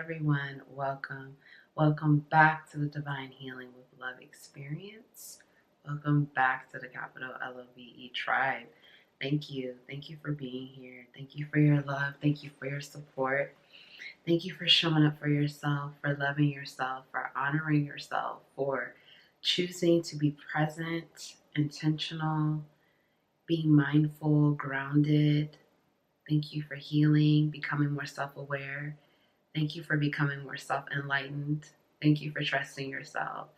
everyone, welcome. Welcome back to the Divine Healing with Love experience. Welcome back to the capital LOVE tribe. Thank you. Thank you for being here. Thank you for your love. Thank you for your support. Thank you for showing up for yourself, for loving yourself, for honoring yourself, for choosing to be present, intentional, being mindful, grounded. Thank you for healing, becoming more self-aware. Thank you for becoming more self-enlightened. Thank you for trusting yourself.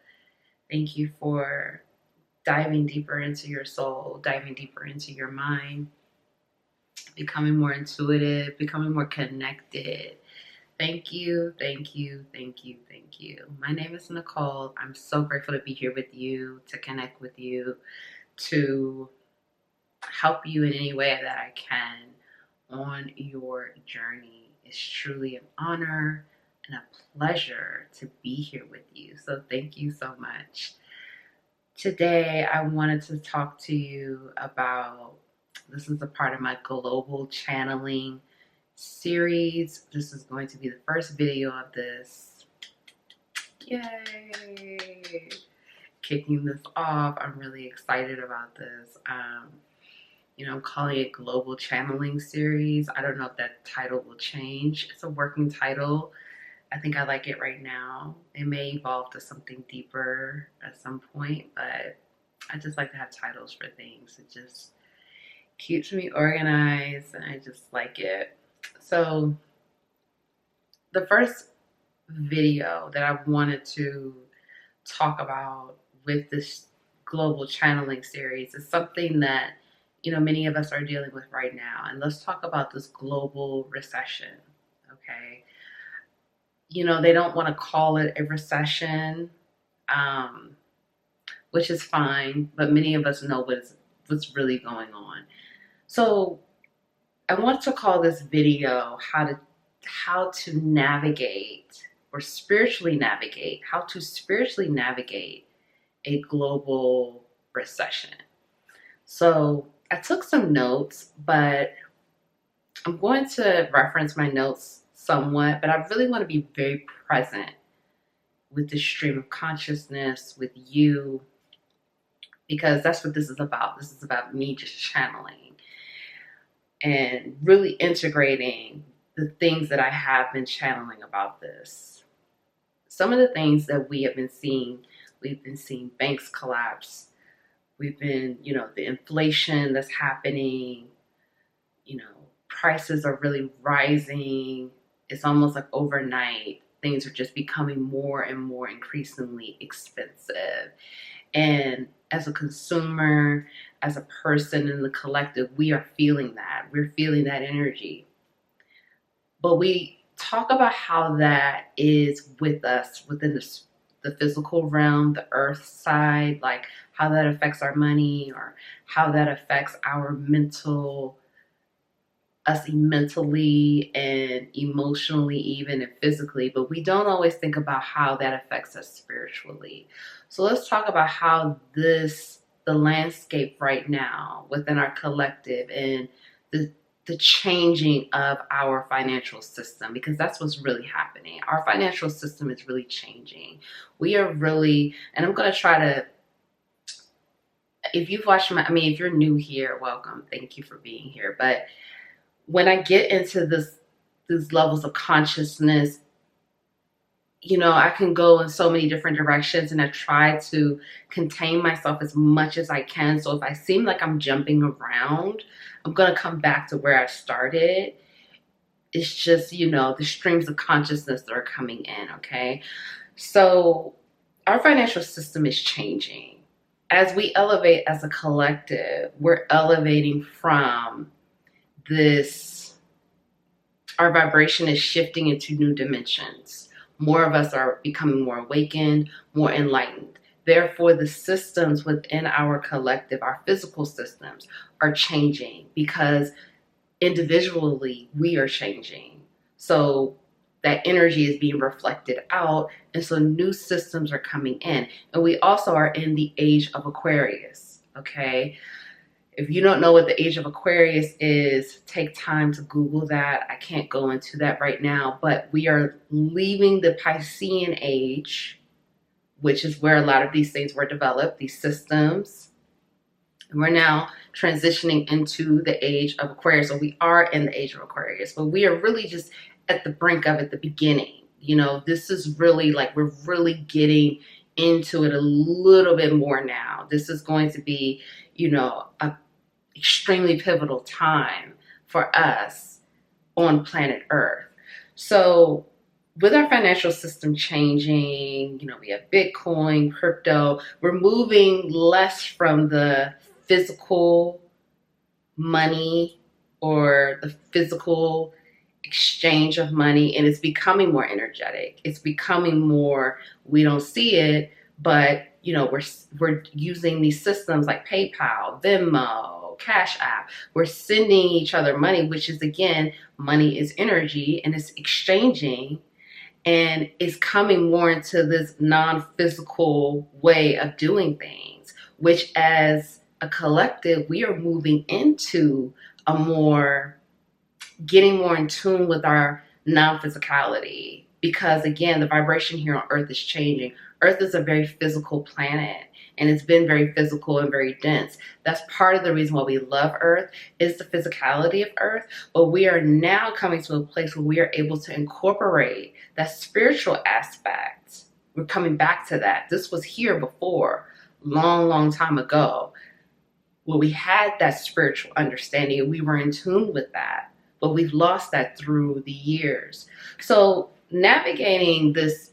Thank you for diving deeper into your soul, diving deeper into your mind, becoming more intuitive, becoming more connected. Thank you, thank you, thank you, thank you. My name is Nicole. I'm so grateful to be here with you, to connect with you, to help you in any way that I can on your journey. It's truly an honor and a pleasure to be here with you. So thank you so much. Today, I wanted to talk to you about, this is a part of my global channeling series. This is going to be the first video of this. Yay! Kicking this off. I'm really excited about this. I'm calling it Global Channeling Series. I don't know if that title will change. It's a working title. I think I like it right now. It may evolve to something deeper at some point, but I just like to have titles for things. It just keeps me organized and I just like it. So the first video that I wanted to talk about with this Global Channeling Series is something that many of us are dealing with right now. And let's talk about this global recession, okay? They don't want to call it a recession, which is fine, but many of us know what's really going on. So I want to call this video how to navigate or spiritually navigate, how to spiritually navigate a global recession. So I took some notes, but I'm going to reference my notes somewhat, but I really want to be very present with the stream of consciousness, with you, because that's what this is about. This is about me just channeling and really integrating the things that I have been channeling about this. Some of the things that we've been seeing banks collapse. We've been, the inflation that's happening, prices are really rising. It's almost like overnight, things are just becoming more and more increasingly expensive. And as a consumer, as a person in the collective, we are feeling that. We're feeling that energy. But we talk about how that is with us within the physical realm, the earth side, like how that affects our money or how that affects us mentally and emotionally, even and physically, but we don't always think about how that affects us spiritually. So let's talk about how the landscape right now within our collective and the changing of our financial system, because that's what's really happening. Our financial system is really changing. We are really, and I'm going to try to, if you've watched if you're new here, welcome. Thank you for being here. But when I get into these levels of consciousness, I can go in so many different directions, and I try to contain myself as much as I can. So if I seem like I'm jumping around, I'm going to come back to where I started. It's just, the streams of consciousness that are coming in, okay? So our financial system is changing. As we elevate as a collective, we're elevating from our vibration is shifting into new dimensions. More of us are becoming more awakened, more enlightened. Therefore, the systems within our collective, our physical systems, are changing because individually we are changing. So that energy is being reflected out, and so new systems are coming in. And we also are in the Age of Aquarius, okay? If you don't know what the Age of Aquarius is, take time to Google that. I can't go into that right now, but we are leaving the Piscean age, which is where a lot of these things were developed, these systems. And we're now transitioning into the Age of Aquarius. So we are in the Age of Aquarius, but we are really just at the brink of it, the beginning. You know, this is really like, we're really getting into it a little bit more now. This is going to be, you know, a extremely pivotal time for us on planet Earth. So with our financial system changing, you know, we have Bitcoin, crypto, we're moving less from the physical money or the physical exchange of money, and it's becoming more energetic. It's becoming more, we don't see it, but you know, we're using these systems like PayPal, Venmo, Cash App. We're sending each other money, which is, again, money is energy, and it's exchanging, and it's coming more into this non-physical way of doing things, which as a collective, we are moving into a more, getting more in tune with our non-physicality, because again, the vibration here on Earth is changing. Earth is a very physical planet, and it's been very physical and very dense. That's part of the reason why we love Earth, is the physicality of Earth. But we are now coming to a place where we are able to incorporate that spiritual aspect. We're coming back to that. This was here before, long time ago, where we had that spiritual understanding and we were in tune with that. But we've lost that through the years. So navigating this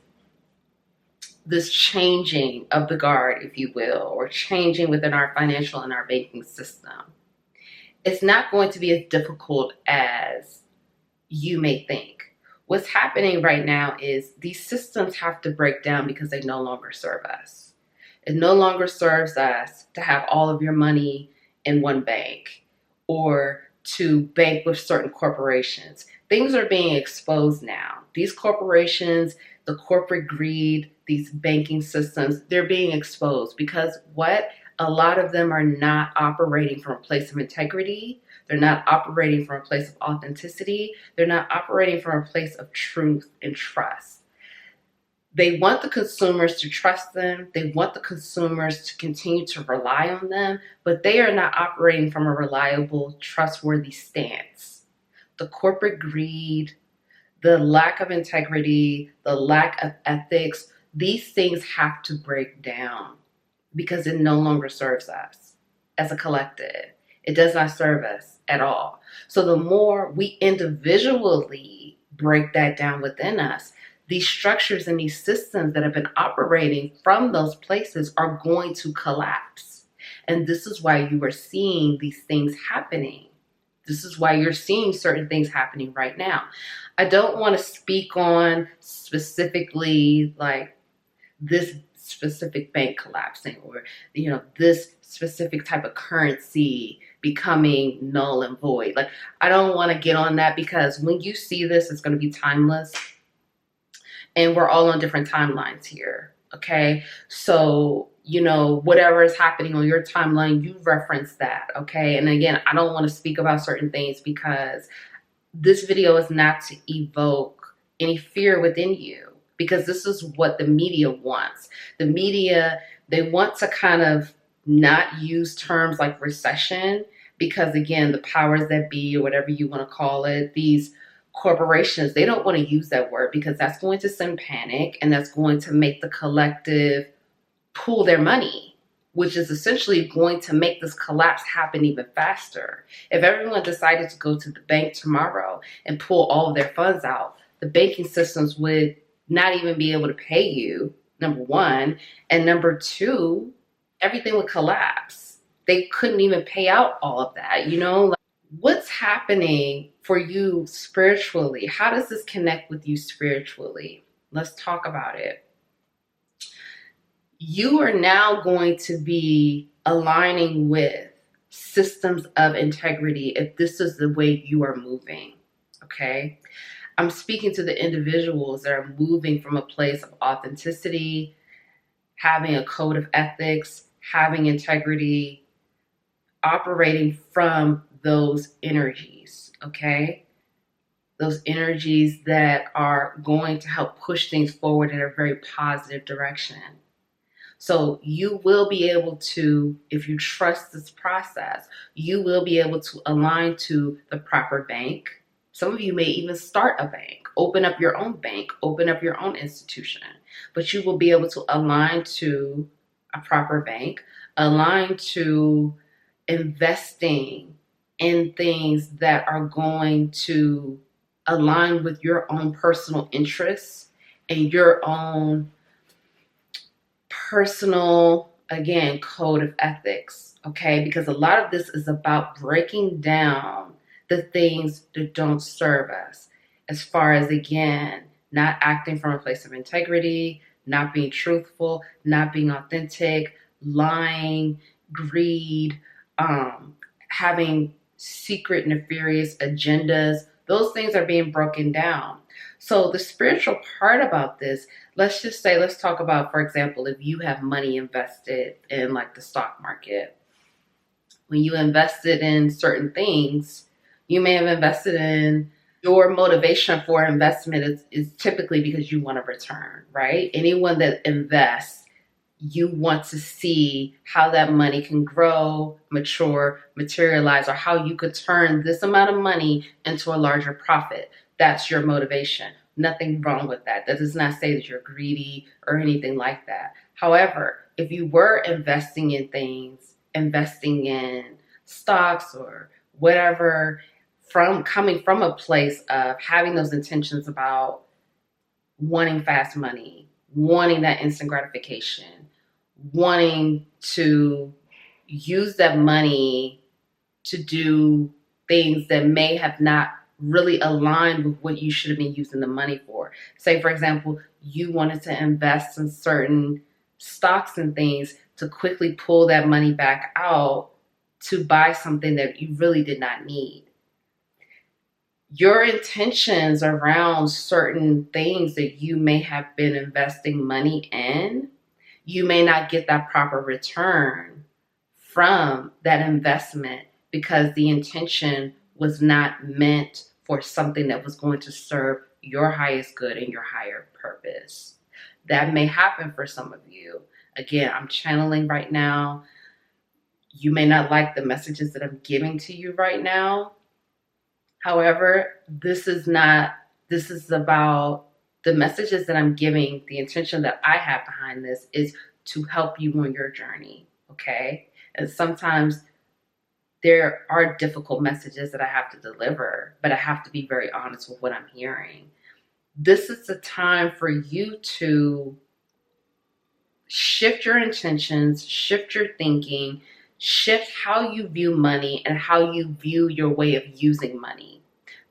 changing of the guard, if you will, or changing within our financial and our banking system, it's not going to be as difficult as you may think. What's happening right now is these systems have to break down because they no longer serve us. It no longer serves us to have all of your money in one bank or to bank with certain corporations. Things are being exposed now. These corporations, the corporate greed, these banking systems, they're being exposed because what? A lot of them are not operating from a place of integrity. They're not operating from a place of authenticity. They're not operating from a place of truth and trust. They want the consumers to trust them. They want the consumers to continue to rely on them, but they are not operating from a reliable, trustworthy stance. The corporate greed, the lack of integrity, the lack of ethics, these things have to break down because it no longer serves us as a collective. It does not serve us at all. So the more we individually break that down within us, these structures and these systems that have been operating from those places are going to collapse. And this is why you are seeing these things happening. This is why you're seeing certain things happening right now. I don't want to speak on specifically like this specific bank collapsing or, you know, this specific type of currency becoming null and void. Like, I don't want to get on that because when you see this, it's going to be timeless. And we're all on different timelines here, okay? So, you know, whatever is happening on your timeline, you reference that, okay? And again, I don't want to speak about certain things because this video is not to evoke any fear within you, because this is what the media wants. The media, they want to kind of not use terms like recession because, again, the powers that be, or whatever you want to call it, these corporations, they don't want to use that word because that's going to send panic and that's going to make the collective pool their money, which is essentially going to make this collapse happen even faster. If everyone decided to go to the bank tomorrow and pull all of their funds out, the banking systems would not even be able to pay you, number one, and number two, everything would collapse. They couldn't even pay out all of that, you know? Like, what's happening for you spiritually? How does this connect with you spiritually? Let's talk about it. You are now going to be aligning with systems of integrity if this is the way you are moving, okay? I'm speaking to the individuals that are moving from a place of authenticity, having a code of ethics, having integrity, operating from those energies, okay? Those energies that are going to help push things forward in a very positive direction. So you will be able to, if you trust this process, you will be able to align to the proper bank. Some of you may even start a bank, open up your own bank, open up your own institution, but you will be able to align to a proper bank, align to investing in things that are going to align with your own personal interests and your own personal, again, code of ethics, okay? Because a lot of this is about breaking down the things that don't serve us, as far as, again, not acting from a place of integrity, not being truthful, not being authentic, lying, greed, having secret, nefarious agendas. Those things are being broken down. So the spiritual part about this, let's just say, let's talk about, for example, if you have money invested in like the stock market. When you invested in certain things, you may have invested in, your motivation for investment is typically because you want a return, right? Anyone that invests, you want to see how that money can grow, mature, materialize, or how you could turn this amount of money into a larger profit. That's your motivation. Nothing wrong with that. That does not say that you're greedy or anything like that. However, if you were investing in things, investing in stocks or whatever, coming from a place of having those intentions about wanting fast money, wanting that instant gratification, wanting to use that money to do things that may have not really aligned with what you should have been using the money for. Say, for example, you wanted to invest in certain stocks and things to quickly pull that money back out to buy something that you really did not need. Your intentions around certain things that you may have been investing money in, you may not get that proper return from that investment because the intention was not meant for something that was going to serve your highest good and your higher purpose. That may happen for some of you. Again, I'm channeling right now. You may not like the messages that I'm giving to you right now. However, this is about the messages that I'm giving. The intention that I have behind this is to help you on your journey, okay? And sometimes there are difficult messages that I have to deliver, but I have to be very honest with what I'm hearing. This is the time for you to shift your intentions, shift your thinking, shift how you view money and how you view your way of using money.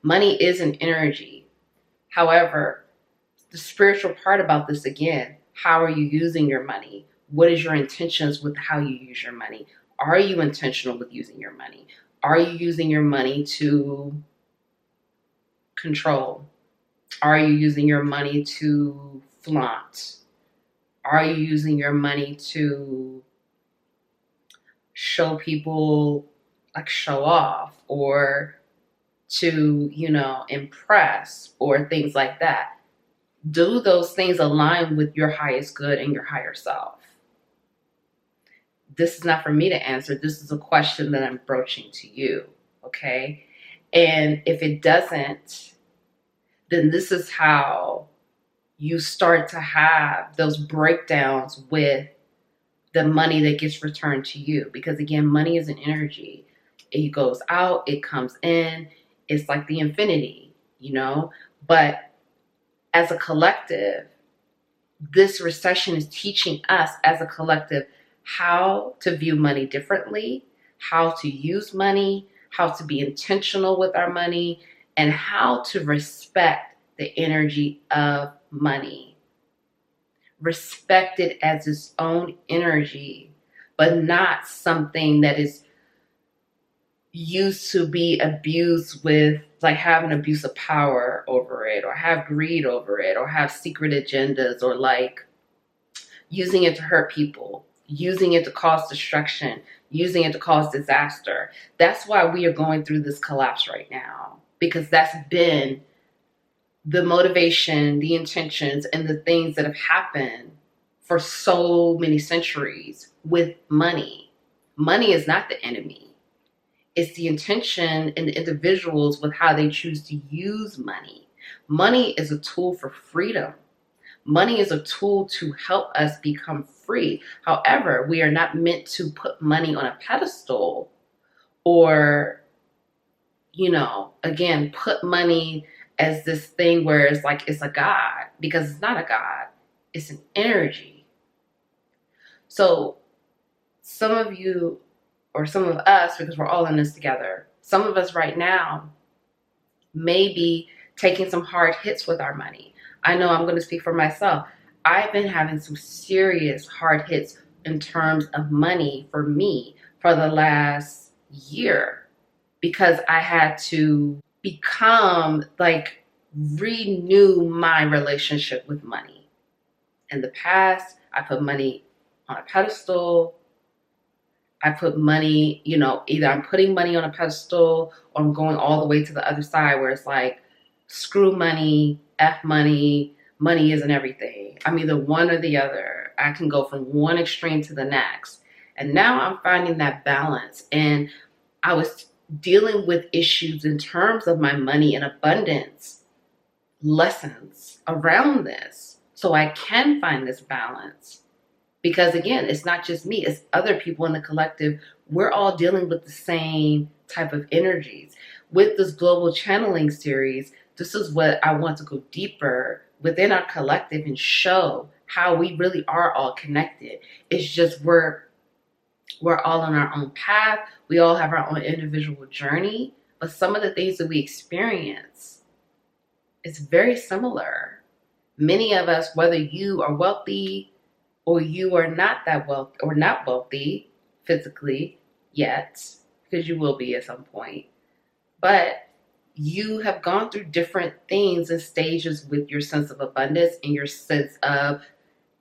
Money is an energy. However, the spiritual part about this, again, how are you using your money? What is your intentions with how you use your money? Are you intentional with using your money? Are you using your money to control? Are you using your money to flaunt? Are you using your money to show people, like show off, or to, impress, or things like that? Do those things align with your highest good and your higher self? This is not for me to answer. This is a question that I'm broaching to you, okay? And if it doesn't, then this is how you start to have those breakdowns with the money that gets returned to you. Because again, money is an energy. It goes out, it comes in. It's like the infinity, But as a collective, this recession is teaching us as a collective how to view money differently, how to use money, how to be intentional with our money, and how to respect the energy of money. Respect it as its own energy, but not something that is used to be abused with, like have an abuse of power over it, or have greed over it, or have secret agendas, or like using it to hurt people. using it to cause destruction, using it to cause disaster. That's why we are going through this collapse right now, because that's been the motivation, the intentions, and the things that have happened for so many centuries with money. Money is not the enemy. It's the intention and the individuals with how they choose to use money. Money is a tool for freedom. Money is a tool to help us become free. However, we are not meant to put money on a pedestal or, again, put money as this thing where it's like it's a god, because it's not a god. It's an energy. So some of you, or some of us, because we're all in this together, some of us right now may be taking some hard hits with our money. I know I'm going to speak for myself. I've been having some serious hard hits in terms of money for me for the last year, because I had to renew my relationship with money. In the past, I put money on a pedestal. I put money, either I'm putting money on a pedestal or I'm going all the way to the other side where it's like, screw money, F money, money isn't everything. I'm either one or the other. I can go from one extreme to the next. And now I'm finding that balance. And I was dealing with issues in terms of my money and abundance lessons around this, so I can find this balance. Because again, it's not just me, it's other people in the collective. We're all dealing with the same type of energies. With this global channeling series, this is what I want to go deeper within our collective and show how we really are all connected. It's just we're all on our own path. We all have our own individual journey, but some of the things that we experience is very similar. Many of us, whether you are wealthy or you are not that wealthy or not wealthy physically yet, because you will be at some point, but you have gone through different things and stages with your sense of abundance and your sense of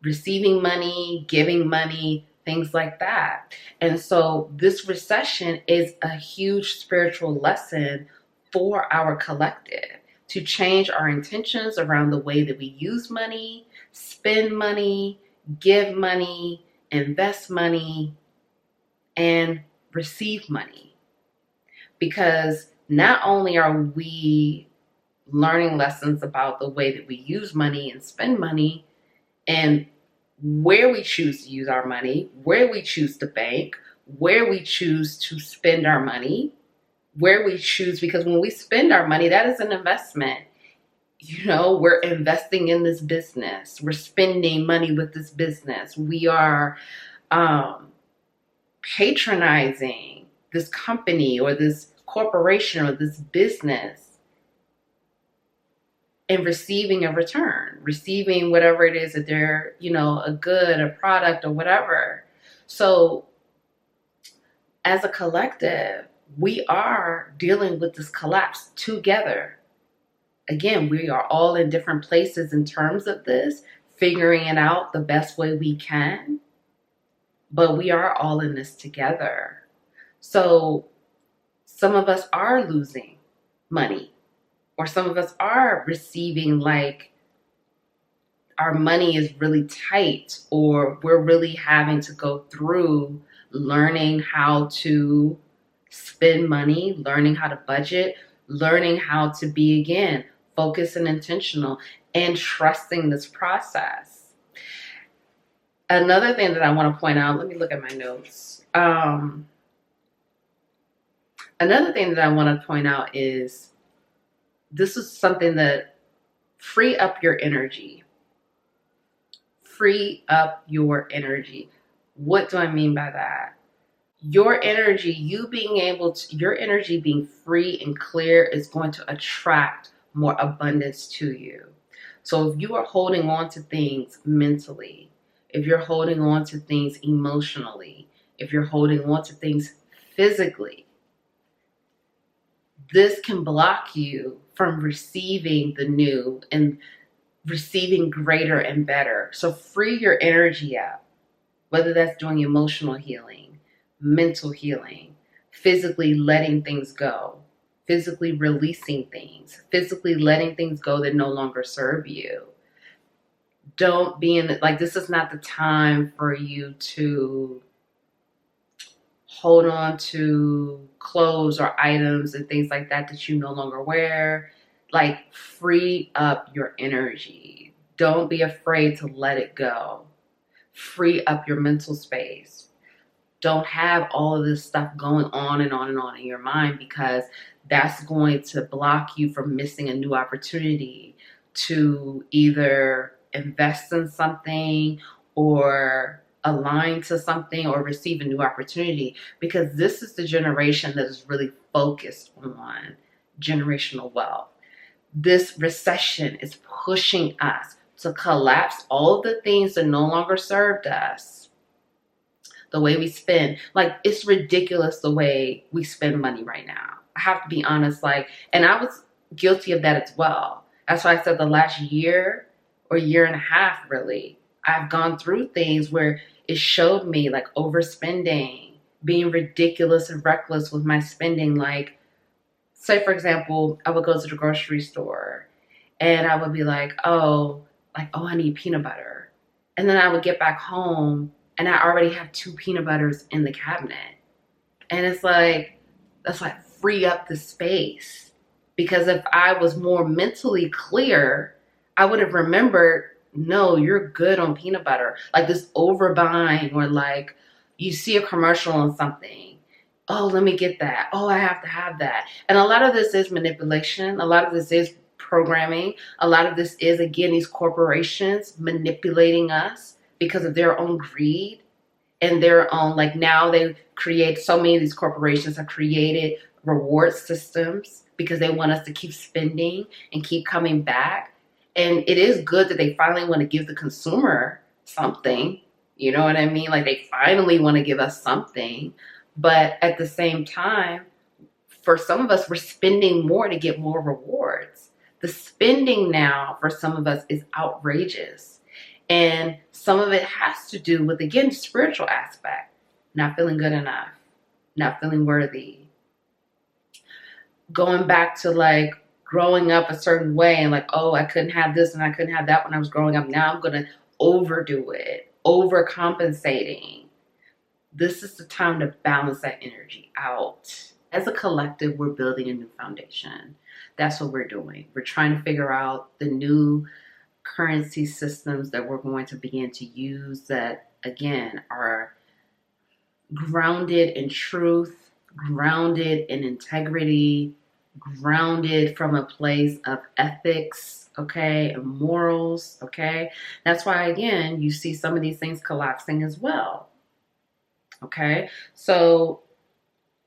receiving money, giving money, things like that. And so this recession is a huge spiritual lesson for our collective to change our intentions around the way that we use money, spend money, give money, invest money, and receive money. Because not only are we learning lessons about the way that we use money and spend money, and where we choose to use our money, where we choose to bank, where we choose to spend our money, where we choose, because when we spend our money, that is an investment. We're investing in this business. We're spending money with this business. We are patronizing this company or this corporation or this business and receiving a return, receiving whatever it is that they're, a good, a product or whatever. So as a collective, we are dealing with this collapse together. Again, we are all in different places in terms of this, figuring it out the best way we can, but we are all in this together. So some of us are losing money, or some of us are receiving like our money is really tight, or we're really having to go through learning how to spend money, learning how to budget, learning how to be, again, focused and intentional, and trusting this process. Another thing that I want to point out, let me look at my notes. Another thing that I want to point out is this is something that free up your energy. Free up your energy. What do I mean by that? Your energy, your energy being free and clear is going to attract more abundance to you. So if you are holding on to things mentally, if you're holding on to things emotionally, if you're holding on to things physically, this can block you from receiving the new and receiving greater and better. So free your energy up. whether that's doing emotional healing, mental healing, physically letting things go, physically releasing things, physically letting things go that no longer serve you. Don't be in it. Like, this is not the time for you to hold on to clothes or items and things like that that you no longer wear. Like, free up your energy. Don't be afraid to let it go. Free up your mental space. Don't have all of this stuff going on and on and on in your mind, because that's going to block you from missing a new opportunity to either invest in something or align to something or receive a new opportunity, because this is the generation that is really focused on generational wealth. This recession is pushing us to collapse all of the things that no longer served us. The way we spend, like, it's ridiculous the way we spend money right now. I have to be honest, like, and I was guilty of that as well. That's why I said the last year or year and a half, really, I've gone through things where it showed me like overspending, being ridiculous and reckless with my spending. Like, say for example, I would go to the grocery store and I would be like, oh, I need peanut butter. And then I would get back home and I already have 2 peanut butters in the cabinet. And it's like, that's like, free up the space. Because if I was more mentally clear, I would have remembered, no, you're good on peanut butter. Like, this overbuying, or like you see a commercial on something. Oh, let me get that. Oh, I have to have that. And a lot of this is manipulation. A lot of this is programming. A lot of this is, again, these corporations manipulating us because of their own greed and their own, like, now they create, so many of these corporations have created reward systems because they want us to keep spending and keep coming back. And it is good that they finally want to give the consumer something. You know what I mean? Like, they finally want to give us something. But at the same time, for some of us, we're spending more to get more rewards. The spending now for some of us is outrageous. And some of it has to do with, again, spiritual aspect. Not feeling good enough. Not feeling worthy. Going back to, like, growing up a certain way and like, oh, I couldn't have this and I couldn't have that when I was growing up. Now I'm going to overdo it. Overcompensating. This is the time to balance that energy out. As a collective, we're building a new foundation. That's what we're doing. We're trying to figure out the new currency systems that we're going to begin to use that, again, are grounded in truth, grounded in integrity, grounded from a place of ethics, okay, and morals, okay? That's why, again, you see some of these things collapsing as well, okay? So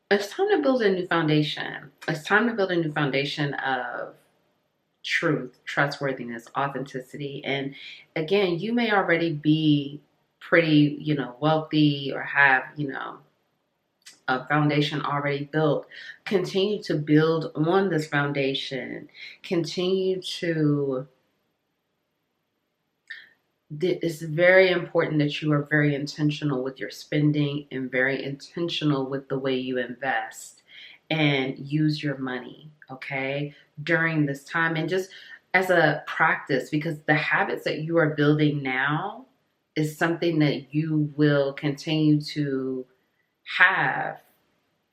it's time to build a new foundation. It's time to build a new foundation of truth, trustworthiness, authenticity. And again, you may already be pretty, wealthy, or have, a foundation already built. Continue to build on this foundation. Continue to... It's very important that you are very intentional with your spending and very intentional with the way you invest and use your money, okay, during this time, and just as a practice, because the habits that you are building now is something that you will continue to have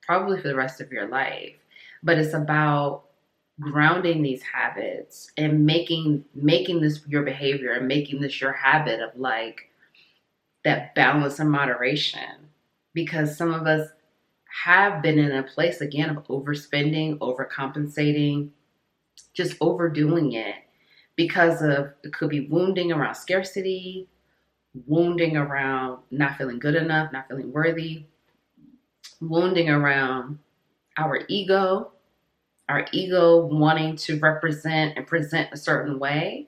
probably for the rest of your life. But it's about grounding these habits and making this your behavior and making this your habit of, like, that balance and moderation. Because some of us have been in a place, again, of overspending, overcompensating, just overdoing it because of, it could be wounding around scarcity, wounding around not feeling good enough, not feeling worthy, wounding around our ego wanting to represent and present a certain way.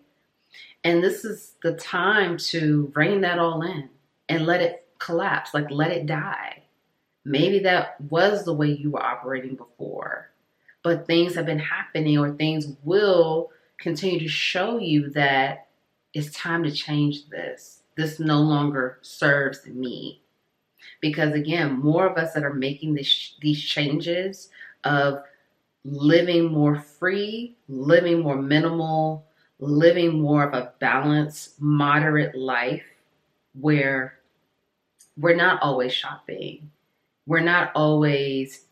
And this is the time to rein that all in and let it collapse, like, let it die. Maybe that was the way you were operating before, but things have been happening, or things will continue to show you that it's time to change this. this no longer serves me. Because again, more of us that are making these changes of living more free, living more minimal, living more of a balanced, moderate life where we're not always shopping, we're not always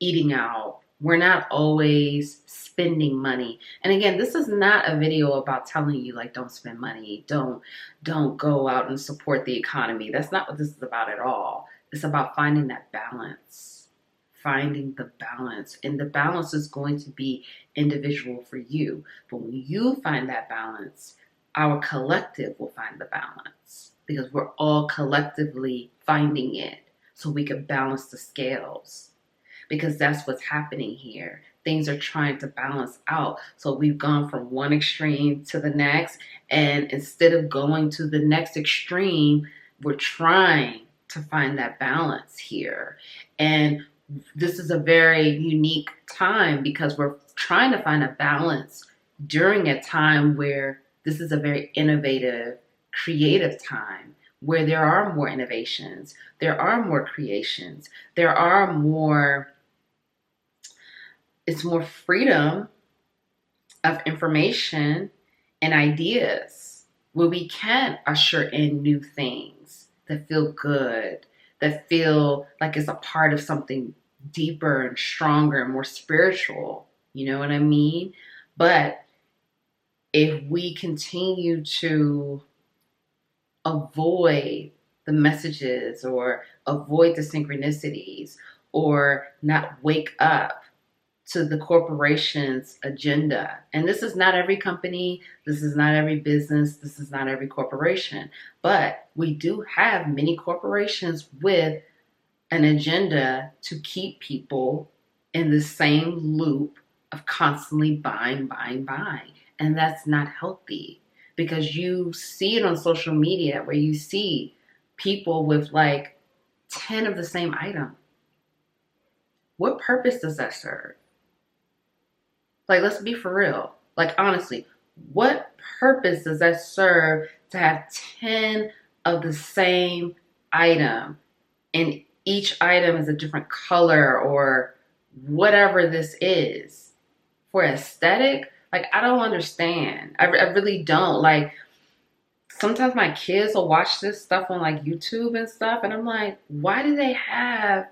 eating out, we're not always spending money. And again, this is not a video about telling you like don't spend money, don't go out and support the economy. That's not what this is about at all. It's about finding that balance, finding the balance. And the balance is going to be individual for you. But when you find that balance, our collective will find the balance because we're all collectively finding it so we can balance the scales. Because that's what's happening here. Things are trying to balance out. So we've gone from one extreme to the next. And instead of going to the next extreme, we're trying to find that balance here. And this is a very unique time because we're trying to find a balance during a time where this is a very innovative, creative time where there are more innovations, there are more creations, there are more, it's more freedom of information and ideas where we can usher in new things that feel good, that feel like it's a part of something deeper and stronger and more spiritual. You know what I mean? But if we continue to avoid the messages or avoid the synchronicities or not wake up to the corporation's agenda. And this is not every company, this is not every business, this is not every corporation, but we do have many corporations with an agenda to keep people in the same loop of constantly buying. And that's not healthy because you see it on social media where you see people with like 10 of the same item. What purpose does that serve? Like, let's be for real. Like, honestly, what purpose does that serve to have 10 of the same item and each item is a different color or whatever this is? For aesthetic? Like, I don't understand. I really don't. Like, sometimes my kids will watch this stuff on like YouTube and stuff, and I'm like, why do they have...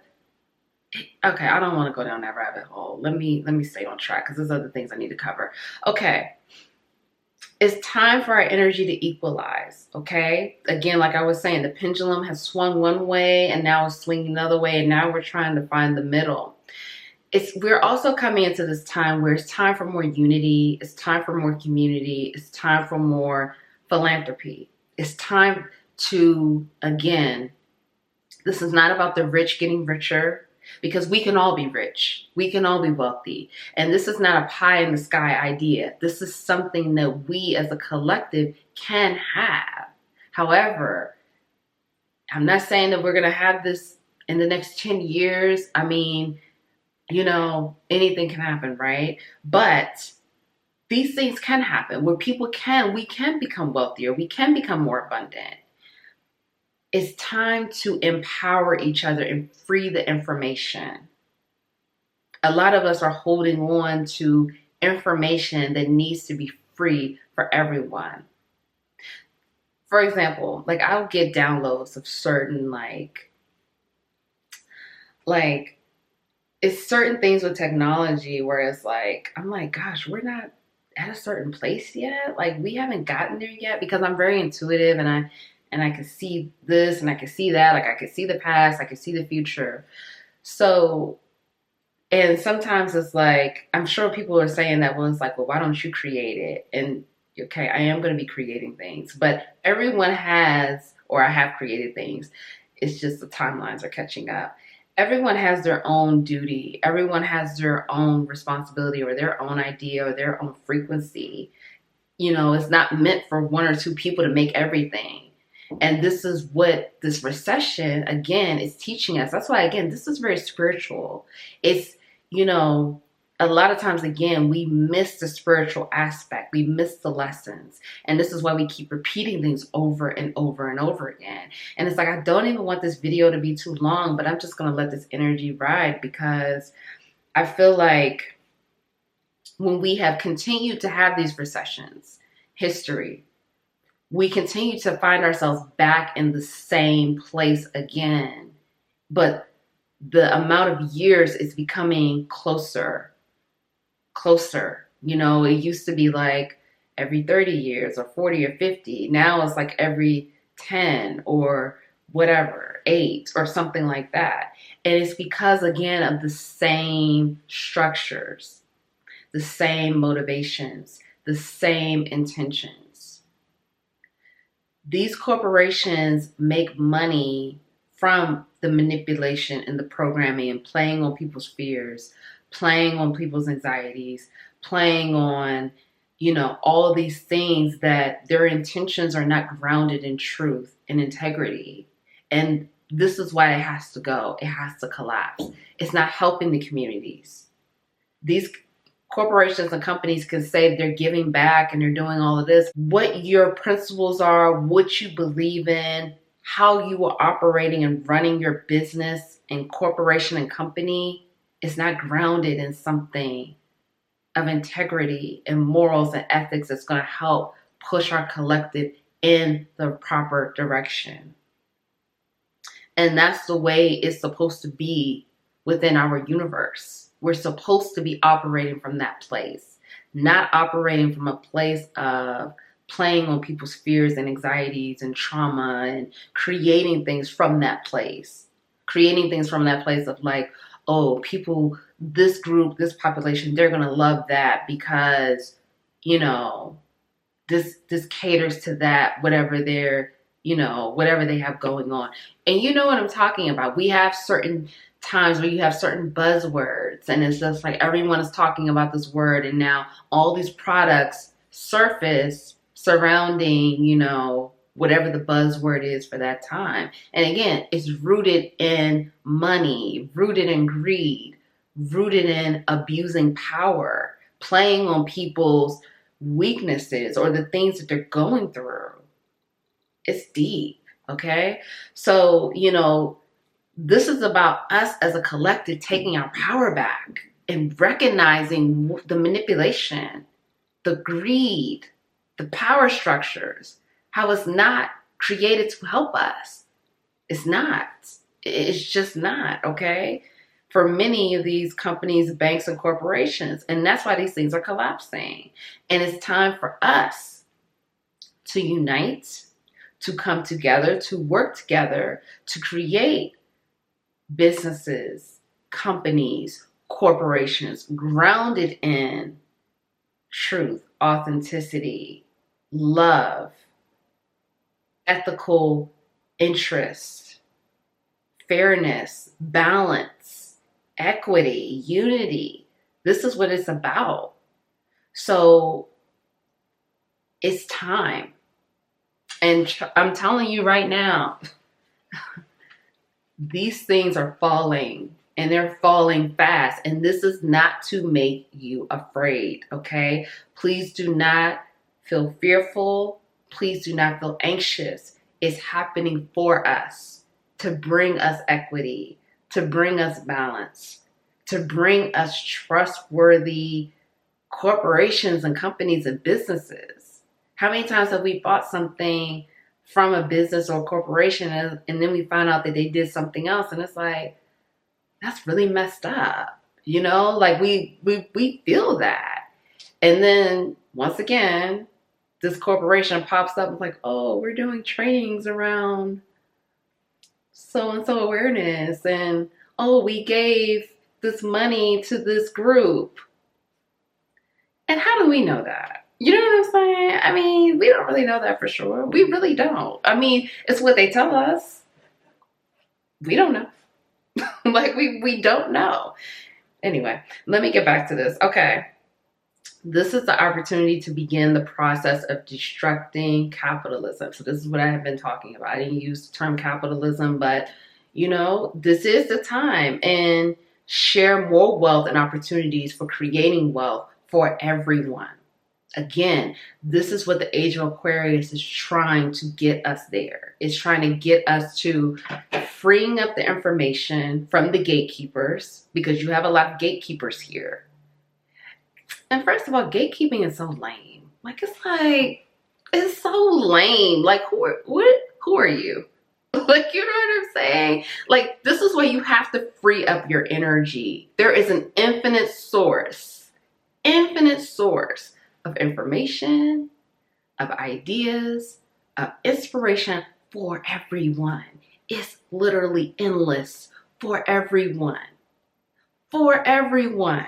Okay, I don't want to go down that rabbit hole. Let me stay on track because there's other things I need to cover. Okay. It's time for our energy to equalize, okay? Again, like I was saying, the pendulum has swung one way and now it's swinging another way, and now we're trying to find the middle. We're also coming into this time where it's time for more unity, it's time for more community, it's time for more philanthropy. It's time to, again, this is not about the rich getting richer, because we can all be rich. We can all be wealthy. And this is not a pie in the sky idea. This is something that we as a collective can have. However, I'm not saying that we're going to have this in the next 10 years. I mean, you know, anything can happen, right? But these things can happen where we can become wealthier. We can become more abundant. It's time to empower each other and free the information. A lot of us are holding on to information that needs to be free for everyone. For example, like I'll get downloads of certain like it's certain things with technology where it's like, I'm like, gosh, we're not at a certain place yet. Like we haven't gotten there yet, because I'm very intuitive and I can see this and I can see that. Like I can see the past, I can see the future. So, and sometimes it's like, I'm sure people are saying that, well, it's like, well, why don't you create it? And okay, I am going to be creating things, but everyone has, or I have created things. It's just the timelines are catching up. Everyone has their own duty. Everyone has their own responsibility or their own idea or their own frequency. You know, it's not meant for one or two people to make everything. And this is what this recession, again, is teaching us. That's why, again, this is very spiritual. It's, you know, a lot of times, again, we miss the spiritual aspect. We miss the lessons. And this is why we keep repeating things over and over and over again. And it's like, I don't even want this video to be too long, but I'm just going to let this energy ride, because I feel like when we have continued to have these recessions, history, we continue to find ourselves back in the same place again. But the amount of years is becoming closer. You know, it used to be like every 30 years or 40 or 50. Now it's like every 10 or whatever, 8 or something like that. And it's because, again, of the same structures, the same motivations, the same intentions. These corporations make money from the manipulation and the programming and playing on people's fears, playing on people's anxieties, playing on, you know, all these things that their intentions are not grounded in truth and integrity. And this is why it has to go. It has to collapse. It's not helping the communities. These corporations and companies can say they're giving back and they're doing all of this. What your principles are, what you believe in, how you are operating and running your business and corporation and company is not grounded in something of integrity and morals and ethics that's going to help push our collective in the proper direction. And that's the way it's supposed to be within our universe. We're supposed to be operating from that place, not operating from a place of playing on people's fears and anxieties and trauma and creating things from that place. Creating things from that place of like, oh, people, this group, this population, they're going to love that because, you know, this caters to that, whatever they're, you know, whatever they have going on. And you know what I'm talking about. We have certain times where you have certain buzzwords and it's just like everyone is talking about this word, and now all these products surface surrounding, you know, whatever the buzzword is for that time. And again, it's rooted in money, rooted in greed, rooted in abusing power, playing on people's weaknesses or the things that they're going through. It's deep, okay? So, you know, this is about us as a collective taking our power back and recognizing the manipulation, the greed, the power structures, how it's not created to help us. It's not. It's just not, okay? For many of these companies, banks, and corporations. And that's why these things are collapsing. And it's time for us to unite, to come together, to work together, to create businesses, companies, corporations grounded in truth, authenticity, love, ethical interest, fairness, balance, equity, unity. This is what it's about. So it's time. And I'm telling you right now, these things are falling, and they're falling fast. And this is not to make you afraid, okay? Please do not feel fearful. Please do not feel anxious. It's happening for us to bring us equity, to bring us balance, to bring us trustworthy corporations and companies and businesses. How many times have we bought something from a business or corporation and then we find out that they did something else, and it's like, that's really messed up, you know? Like we feel that. And then once again, this corporation pops up and like, oh, we're doing trainings around so-and-so awareness, and oh, we gave this money to this group. And how do we know that? You know what I'm saying? I mean, we don't really know that for sure. We really don't. I mean, it's what they tell us. We don't know. Like, we don't know. Anyway, let me get back to this. Okay. This is the opportunity to begin the process of destructing capitalism. So this is what I have been talking about. I didn't use the term capitalism, but, you know, this is the time. And share more wealth and opportunities for creating wealth for everyone. Again, this is what the Age of Aquarius is trying to get us there. It's trying to get us to freeing up the information from the gatekeepers, because you have a lot of gatekeepers here. And first of all, gatekeeping is so lame. Like, it's so lame. Like, who are you? Like, you know what I'm saying? Like, this is where you have to free up your energy. There is an infinite source of information, of ideas, of inspiration for everyone. It's literally endless for everyone. For everyone.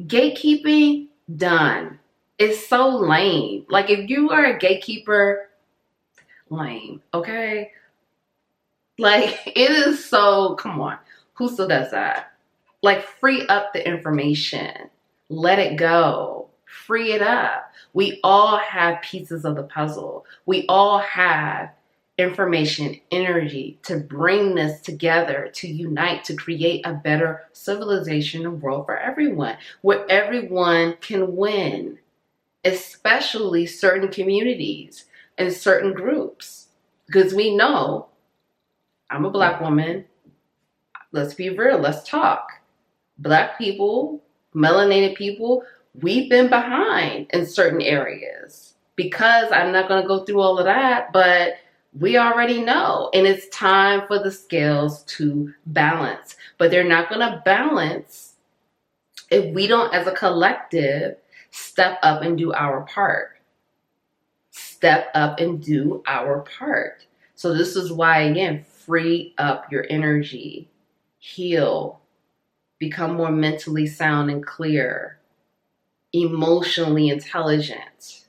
Gatekeeping, done. It's so lame. Like, if you are a gatekeeper, lame, okay? Like, it is so, come on. Who still does that? Like, free up the information. Let it go. Free it up. We all have pieces of the puzzle. We all have information, energy to bring this together, to unite, to create a better civilization and world for everyone, where everyone can win, especially certain communities and certain groups. Because we know, I'm a Black woman. Let's be real. Let's talk. Black people, melanated people, we've been behind in certain areas, because I'm not going to go through all of that, but we already know. And it's time for the scales to balance. But they're not going to balance if we don't, as a collective, step up and do our part. Step up and do our part. So this is why, again, free up your energy, heal, become more mentally sound and clear, emotionally intelligent.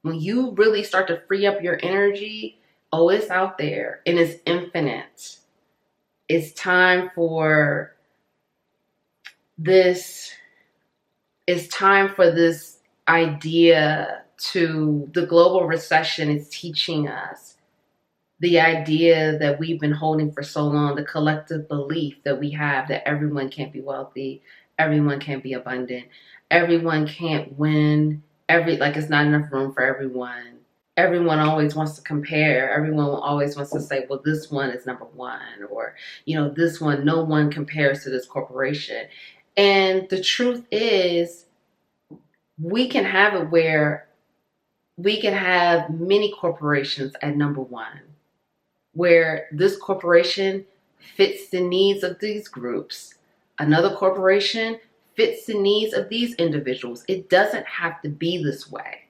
When you really start to free up your energy, oh, it's out there and it's infinite. It's time for this. It's time for this idea to, the global recession is teaching us the idea that we've been holding for so long, the collective belief that we have that everyone can't be wealthy, everyone can't be abundant, everyone can't win, like, it's not enough room for everyone. Everyone always wants to compare. Everyone always wants to say, well, this one is number one, or, you know, this one, no one compares to this corporation. And the truth is, we can have it where we can have many corporations at number one, where this corporation fits the needs of these groups. Another corporation fits the needs of these individuals. It doesn't have to be this way.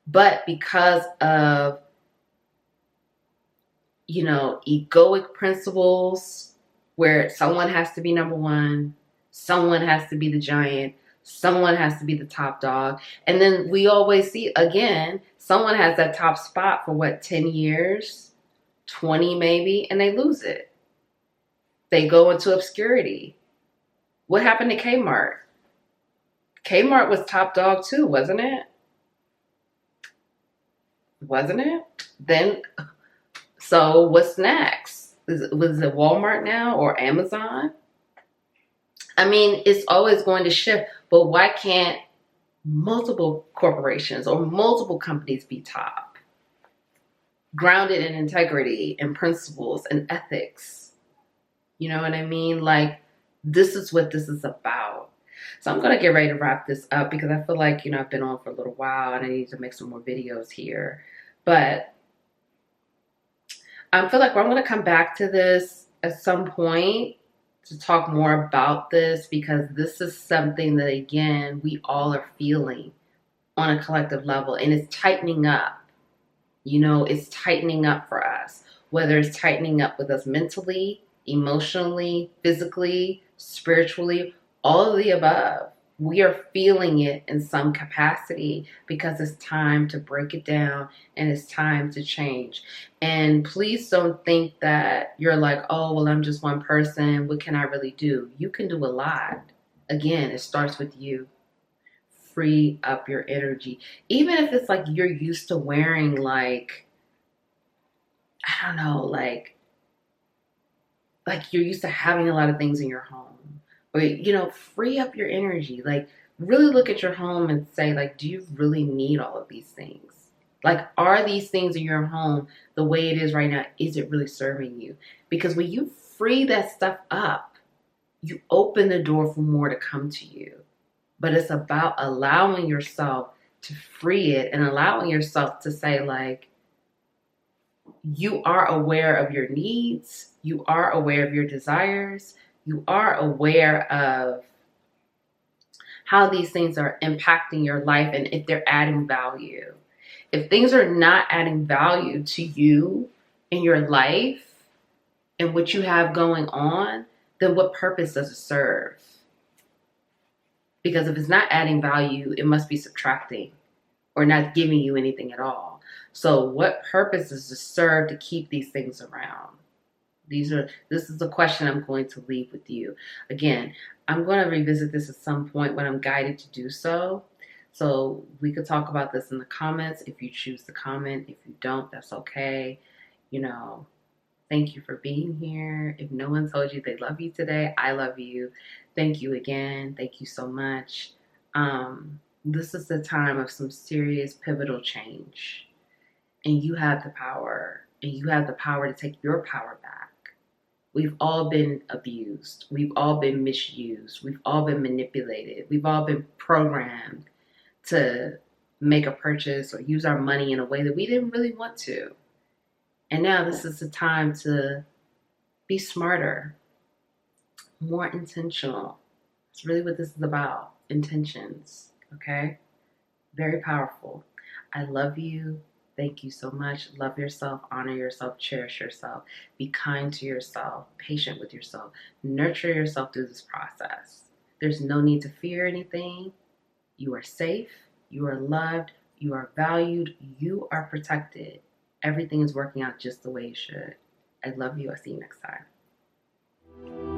But because of, you know, egoic principles, where someone has to be number one, someone has to be the giant, someone has to be the top dog. And then we always see, again, someone has that top spot for what, 10 years? 20 maybe, and they lose it. They go into obscurity. What happened to Kmart? Kmart was top dog too, wasn't it? Wasn't it? Then, so what's next? Was it Walmart now or Amazon? I mean, it's always going to shift, but why can't multiple corporations or multiple companies be top? Grounded in integrity and principles and ethics. You know what I mean? Like, this is what this is about. So I'm going to get ready to wrap this up, because I feel like, you know, I've been on for a little while and I need to make some more videos here. But I feel like I'm going to come back to this at some point to talk more about this, because this is something that, again, we all are feeling on a collective level, and it's tightening up. You know, it's tightening up for us, whether it's tightening up with us mentally, emotionally, physically, spiritually, all of the above. We are feeling it in some capacity, because it's time to break it down and it's time to change. And please don't think that you're like, oh, well, I'm just one person. What can I really do? You can do a lot. Again, it starts with you. Free up your energy. Even if it's like you're used to wearing, like, I don't know, like you're used to having a lot of things in your home. Or, free up your energy. Like, really look at your home and say, like, do you really need all of these things? Like, are these things in your home the way it is right now? Is it really serving you? Because when you free that stuff up, you open the door for more to come to you. But it's about allowing yourself to free it and allowing yourself to say, like, you are aware of your needs. You are aware of your desires. You are aware of how these things are impacting your life and if they're adding value. If things are not adding value to you in your life and what you have going on, then what purpose does it serve? Because if it's not adding value, it must be subtracting or not giving you anything at all. So what purpose does it serve to keep these things around? This is the question I'm going to leave with you. Again, I'm going to revisit this at some point when I'm guided to do so. So we could talk about this in the comments if you choose to comment. If you don't, that's okay. Thank you for being here. If no one told you they love you today, I love you. Thank you again. Thank you so much. This is the time of some serious pivotal change. And you have the power. And you have the power to take your power back. We've all been abused. We've all been misused. We've all been manipulated. We've all been programmed to make a purchase or use our money in a way that we didn't really want to. And now this is the time to be smarter, more intentional. That's really what this is about. Intentions, okay? Very powerful. I love you. Thank you so much. Love yourself, honor yourself, cherish yourself. Be kind to yourself, patient with yourself. Nurture yourself through this process. There's no need to fear anything. You are safe. You are loved. You are valued. You are protected. Everything is working out just the way it should. I love you. I'll see you next time.